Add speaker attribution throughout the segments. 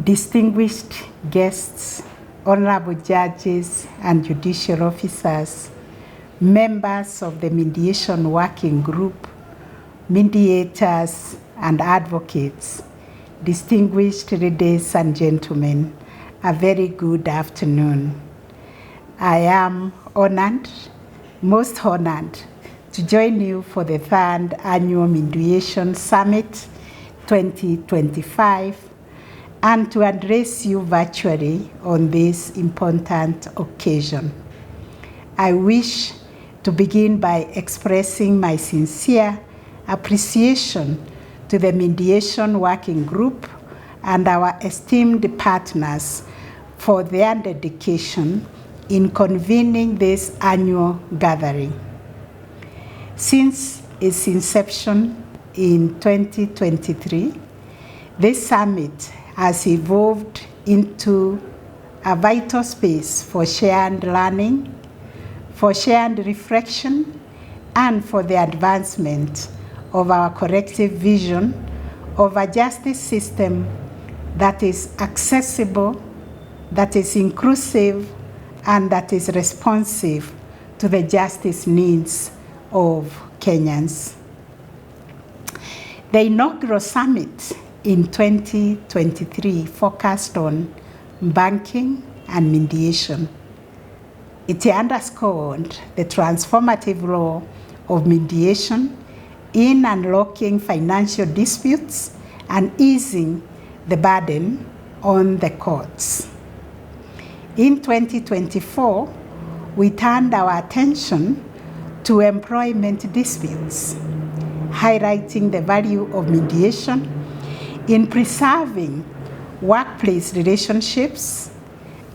Speaker 1: distinguished guests, honorable judges and judicial officers, members of the Mediation Working Group, mediators and advocates, distinguished ladies and gentlemen, a very good afternoon. I am honored, most honored, to join you for the third annual Mediation Summit 2025 and to address you virtually on this important occasion. I wish to begin by expressing my sincere appreciation to the Mediation Working Group and our esteemed partners for their dedication in convening this annual gathering. Since its inception in 2023, this summit has evolved into a vital space for shared learning, for shared reflection, and for the advancement of our collective vision of a justice system that is accessible, that is inclusive, and that is responsive to the justice needs of Kenyans. The inaugural summit in 2023 focused on banking and mediation. It underscored the transformative role of mediation in unlocking financial disputes and easing the burden on the courts. In 2024, we turned our attention to employment disputes, highlighting the value of mediation in preserving workplace relationships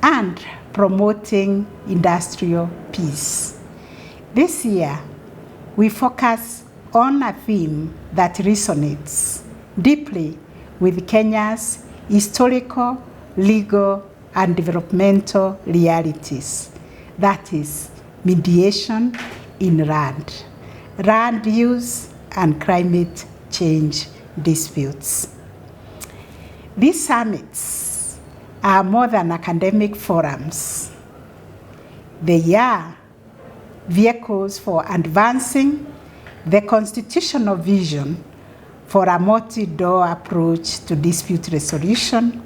Speaker 1: and promoting industrial peace. This year, we focus on a theme that resonates deeply with Kenya's historical, legal, and developmental realities. That is mediation in land use, and climate change disputes. These summits are more than academic forums. They are vehicles for advancing the constitutional vision for a multi-door approach to dispute resolution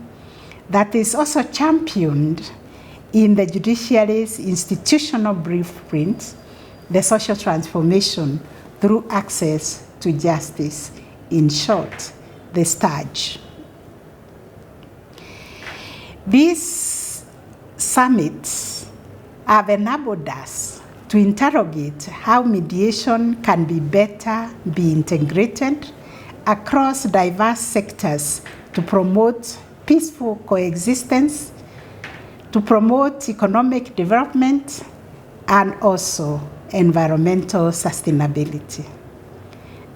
Speaker 1: that is also championed in the judiciary's institutional blueprint, the social transformation through access to justice, in short, the STARJ. These summits have enabled us to interrogate how mediation can be better integrated across diverse sectors to promote peaceful coexistence, to promote economic development, and also environmental sustainability.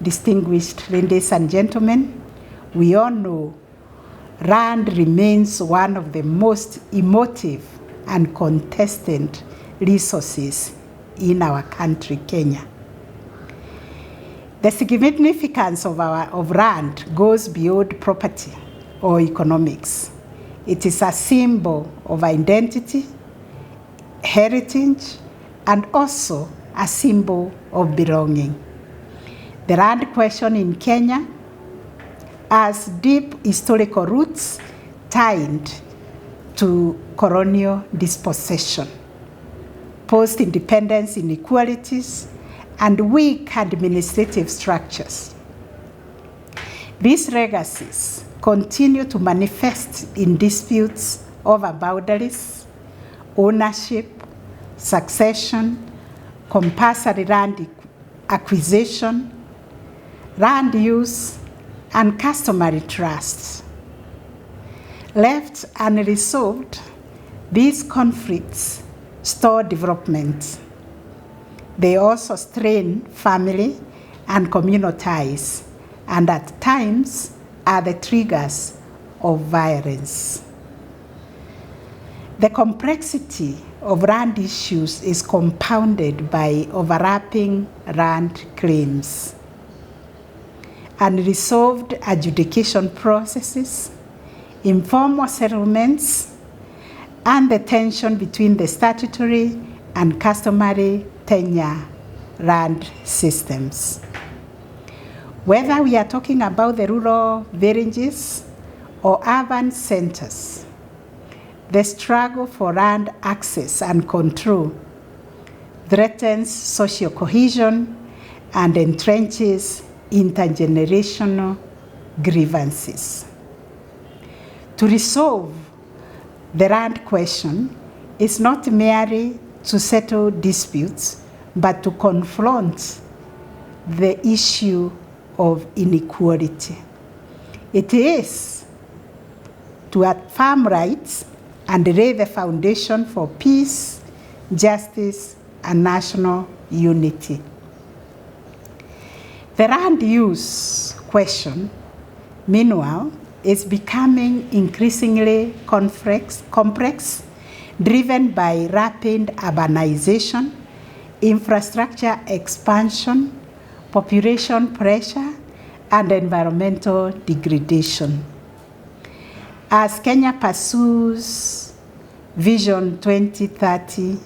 Speaker 1: Distinguished ladies and gentlemen, we all know land remains one of the most emotive and contested resources in our country, Kenya. The significance of land goes beyond property or economics. It is a symbol of identity, heritage, and also a symbol of belonging. The land question in Kenya has deep historical roots tied to colonial dispossession, post-independence inequalities, and weak administrative structures. These legacies continue to manifest in disputes over boundaries, ownership, succession, compulsory land acquisition, land use, and customary trusts. Left unresolved, these conflicts stall development. They also strain family and communal ties, and at times are the triggers of violence. The complexity of land issues is compounded by overlapping land claims, unresolved adjudication processes, informal settlements, and the tension between the statutory and customary tenure land systems. Whether we are talking about the rural villages or urban centers, the struggle for land access and control threatens social cohesion and entrenches intergenerational grievances. To resolve the land question is not merely to settle disputes, but to confront the issue of inequality. It is to affirm rights and lay the foundation for peace, justice, and national unity. The land use question, meanwhile, is becoming increasingly complex, driven by rapid urbanization, infrastructure expansion, population pressure, and environmental degradation. As Kenya pursues Vision 2030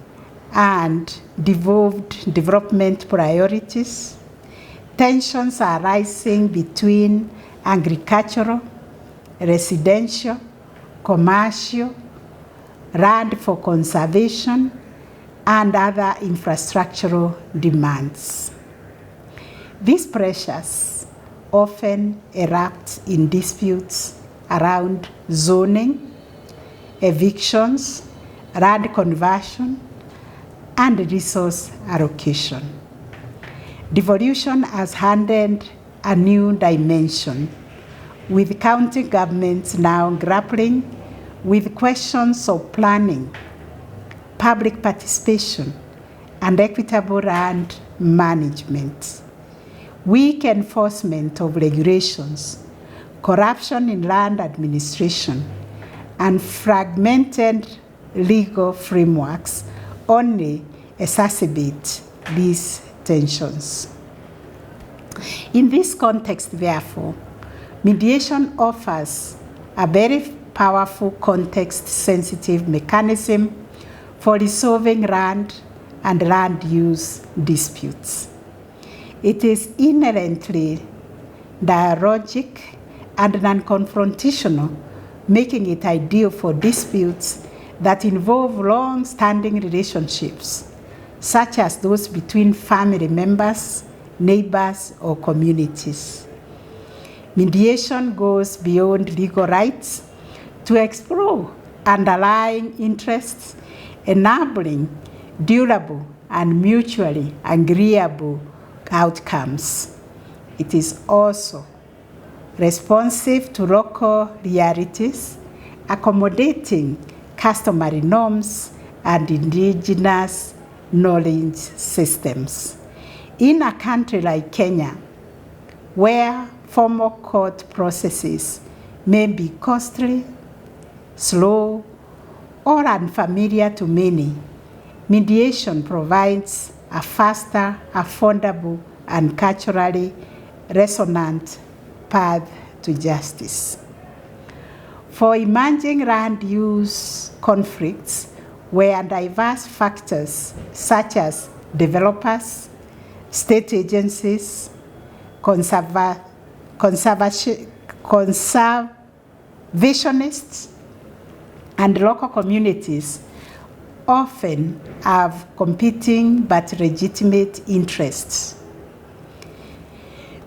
Speaker 1: and devolved development priorities, tensions are rising between agricultural, residential, commercial, land for conservation, and other infrastructural demands. These pressures often erupt in disputes around zoning, evictions, land conversion, and resource allocation. Devolution has handed a new dimension, with county governments now grappling with questions of planning, public participation, and equitable land management. Weak enforcement of regulations, corruption in land administration, and fragmented legal frameworks only exacerbate these tensions. In this context, therefore, mediation offers a very powerful context-sensitive mechanism for resolving land and land use disputes. It is inherently dialogic and non-confrontational, making it ideal for disputes that involve long-standing relationships, such as those between family members, neighbors, or communities. Mediation goes beyond legal rights to explore underlying interests, enabling durable and mutually agreeable outcomes. It is also responsive to local realities, accommodating customary norms and indigenous knowledge systems. In a country like Kenya, where formal court processes may be costly, slow, or unfamiliar to many, mediation provides a faster, affordable, and culturally resonant path to justice. For emerging land use conflicts, where diverse factors such as developers, state agencies, conservationists, and local communities often have competing but legitimate interests.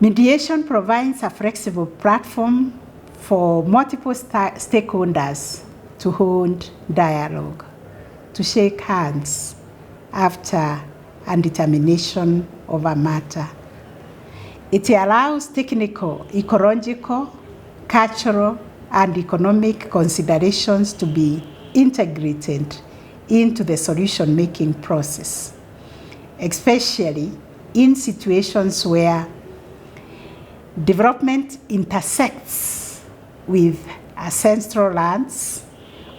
Speaker 1: Mediation provides a flexible platform for multiple stakeholders to hold dialogue, to shake hands after a determination of a matter. It allows technical, ecological, cultural, and economic considerations to be integrated into the solution-making process, especially in situations where development intersects with ancestral lands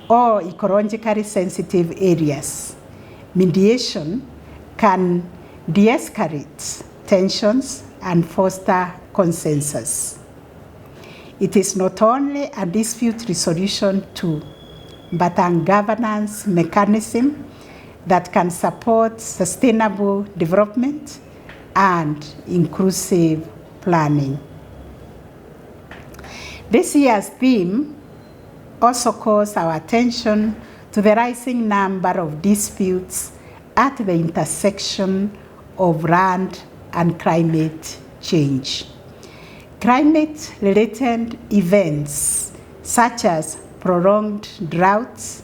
Speaker 1: or ecologically sensitive areas. Mediation can de-escalate tensions and foster consensus. It is not only a dispute resolution tool, but a governance mechanism that can support sustainable development and inclusive planning. This year's theme also calls our attention to the rising number of disputes at the intersection of land and climate change. Climate-related events such as prolonged droughts,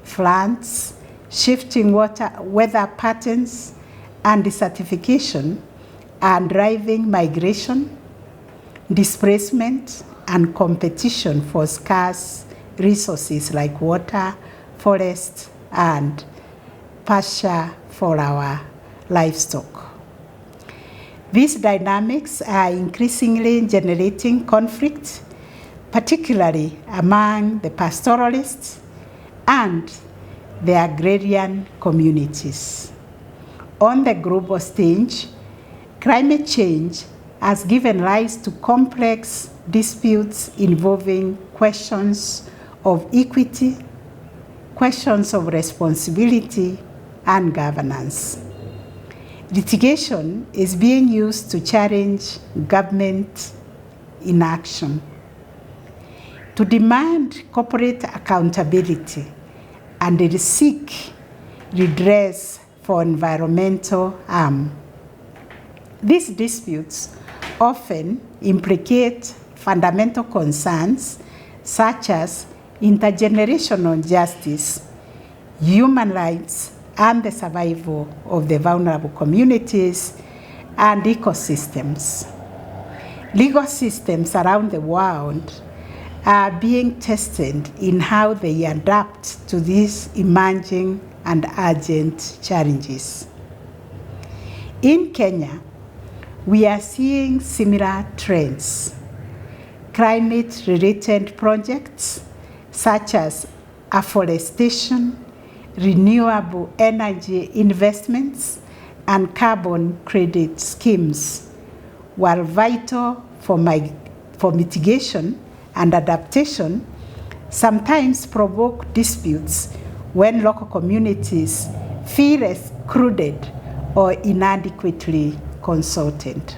Speaker 1: floods, shifting weather patterns, and desertification are driving migration, displacement, and competition for scarce resources like water, forest, and pasture for our livestock. These dynamics are increasingly generating conflict, particularly among the pastoralists and the agrarian communities. On the global stage, climate change has given rise to complex disputes involving questions of equity, questions of responsibility, and governance. Litigation is being used to challenge government inaction, to demand corporate accountability, and to seek redress for environmental harm. These disputes often implicate fundamental concerns such as intergenerational justice, human rights, and the survival of the vulnerable communities and ecosystems. Legal systems around the world are being tested in how they adapt to these emerging and urgent challenges. In Kenya, we are seeing similar trends. Climate-related projects such as afforestation, renewable energy investments, and carbon credit schemes, while vital for mitigation and adaptation, sometimes provoke disputes when local communities feel excluded or inadequately consulted.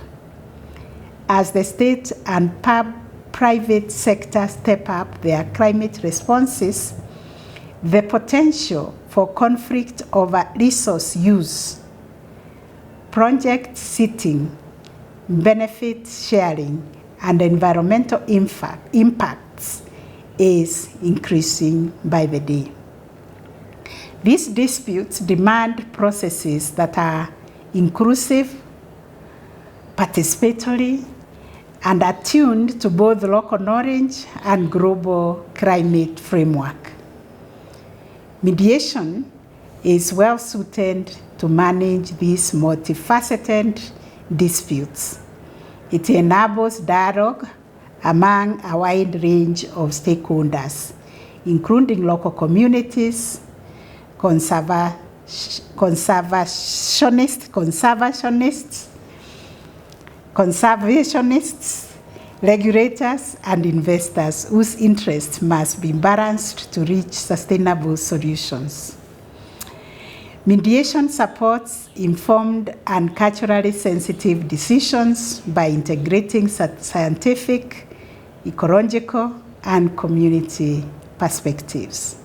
Speaker 1: As the state and private sector step up their climate responses, the potential for conflict over resource use, project seating, benefit sharing, and environmental impacts is increasing by the day. These disputes demand processes that are inclusive, participatory, and attuned to both local knowledge and global climate framework. Mediation is well suited to manage these multifaceted disputes. It enables dialogue among a wide range of stakeholders, including local communities, conservationists, regulators, and investors whose interests must be balanced to reach sustainable solutions. Mediation supports informed and culturally sensitive decisions by integrating scientific, ecological, and community perspectives.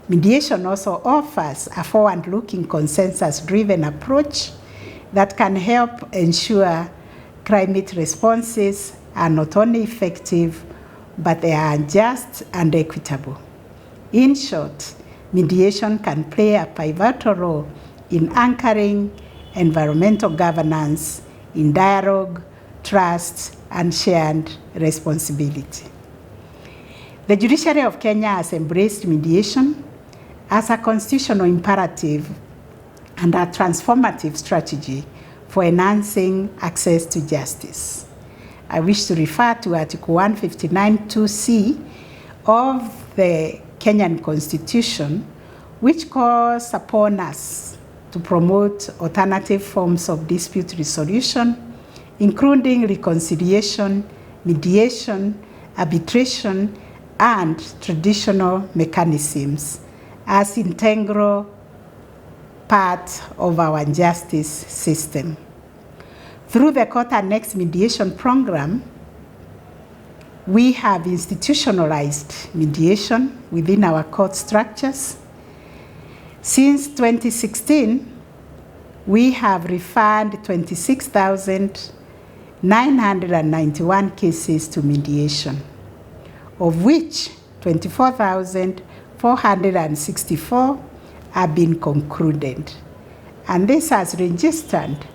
Speaker 1: Mediation also offers a forward-looking, consensus-driven approach that can help ensure climate responses are not only effective, but they are just and equitable. In short, mediation can play a pivotal role in anchoring environmental governance in dialogue, trust, and shared responsibility. The judiciary of Kenya has embraced mediation as a constitutional imperative and a transformative strategy for enhancing access to justice. I wish to refer to Article 159(2)(c) of the Kenyan Constitution, which calls upon us to promote alternative forms of dispute resolution, including reconciliation, mediation, arbitration, and traditional mechanisms as integral part of our justice system. Through the Court Annexed Mediation Program, we have institutionalized mediation within our court structures. Since 2016, we have referred 26,991 cases to mediation, of which 24,464 have been concluded. And this has registered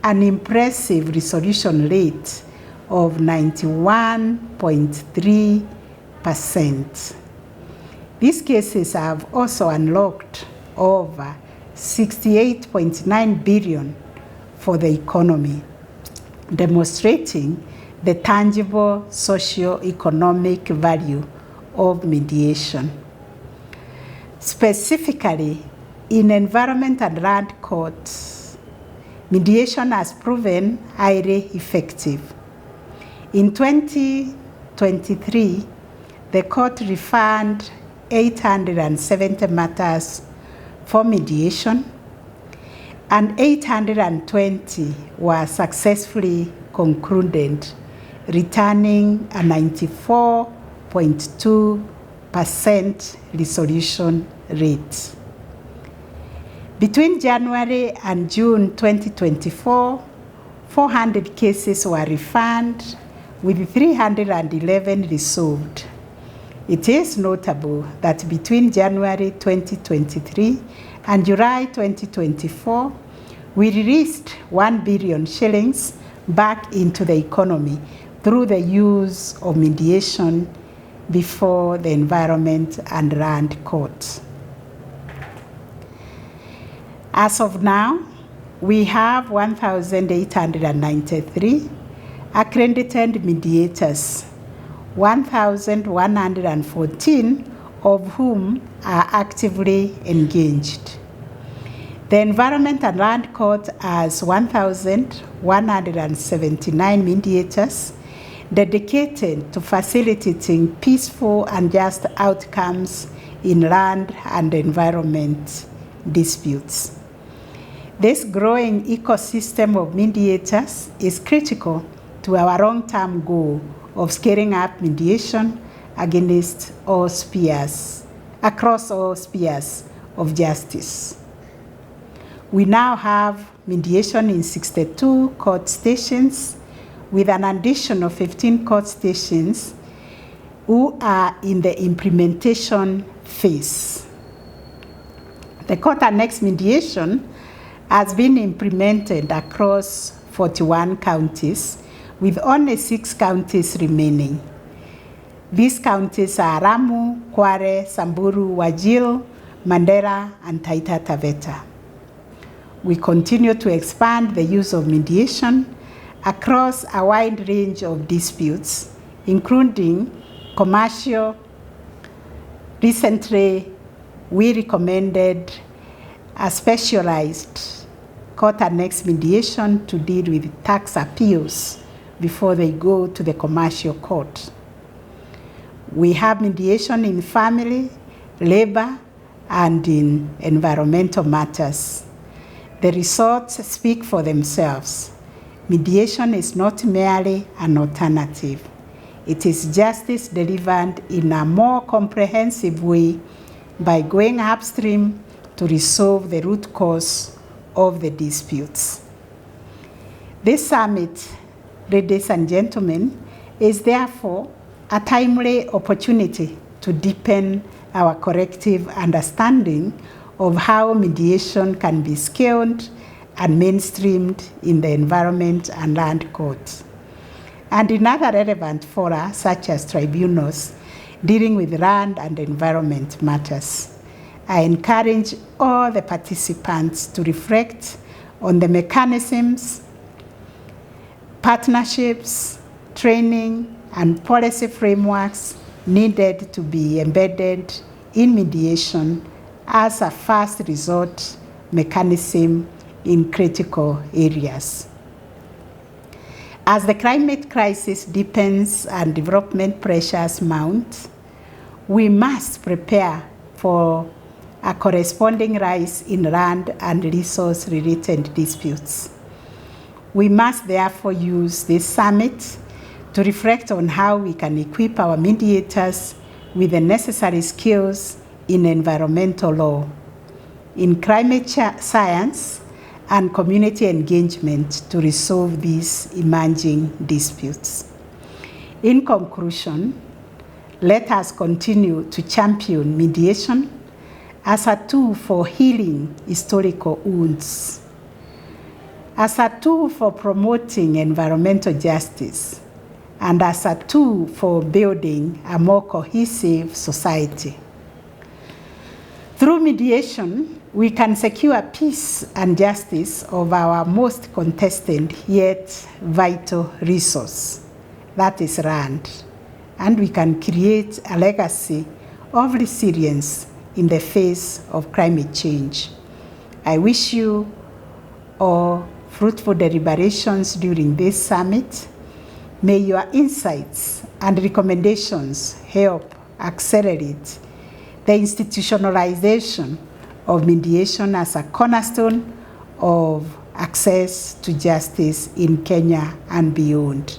Speaker 1: an impressive resolution rate of 91.3%. These cases have also unlocked over 68.9 billion for the economy, demonstrating the tangible socio-economic value of mediation. Specifically, in environment and land courts, mediation has proven highly effective. In 2023, the court referred 870 matters for mediation, and 820 were successfully concluded, returning a 94.2% resolution rate. Between January and June 2024, 400 cases were referred, with 311 resolved. It is notable that between January 2023 and July 2024, we released 1 billion shillings back into the economy through the use of mediation before the Environment and Land Court. As of now, we have 1,893 accredited mediators, 1,114 of whom are actively engaged. The Environment and Land Court has 1,179 mediators dedicated to facilitating peaceful and just outcomes in land and environment disputes. This growing ecosystem of mediators is critical to our long-term goal of scaling up mediation against all spheres, across all spheres of justice. We now have mediation in 62 court stations, with an additional 15 court stations who are in the implementation phase. The Court Annexed Mediation has been implemented across 41 counties, with only 6 counties remaining. These counties are Ramu, Kware, Samburu, Wajir, Mandera, and Taita Taveta. We continue to expand the use of mediation across a wide range of disputes, including commercial. Recently, we recommended a specialized court annexed mediation to deal with tax appeals before they go to the commercial court. We have mediation in family, labor, and in environmental matters. The results speak for themselves. Mediation is not merely an alternative. It is justice delivered in a more comprehensive way by going upstream to resolve the root cause of the disputes. This summit, ladies and gentlemen, is therefore a timely opportunity to deepen our collective understanding of how mediation can be scaled and mainstreamed in the Environment and Land Court, and in other relevant fora such as tribunals dealing with land and environment matters. I encourage all the participants to reflect on the mechanisms, partnerships, training, and policy frameworks needed to be embedded in mediation as a first resort mechanism in critical areas. As the climate crisis deepens and development pressures mount, we must prepare for a corresponding rise in land and resource-related disputes. We must therefore use this summit to reflect on how we can equip our mediators with the necessary skills in environmental law, in climate science, and community engagement to resolve these emerging disputes. In conclusion, let us continue to champion mediation as a tool for healing historical wounds, as a tool for promoting environmental justice, and as a tool for building a more cohesive society. Through mediation, we can secure peace and justice of our most contested yet vital resource, that is land, and we can create a legacy of resilience in the face of climate change. I wish you all fruitful deliberations during this summit. May your insights and recommendations help accelerate the institutionalization of mediation as a cornerstone of access to justice in Kenya and beyond.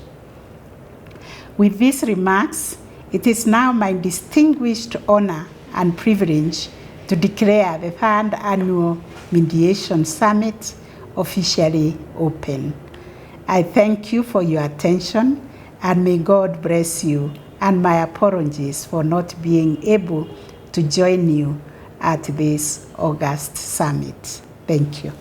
Speaker 1: With these remarks, it is now my distinguished honor and privilege to declare the 3rd Annual Mediation Summit officially open. I thank you for your attention, and may God bless you, and my apologies for not being able to join you at this August summit. Thank you.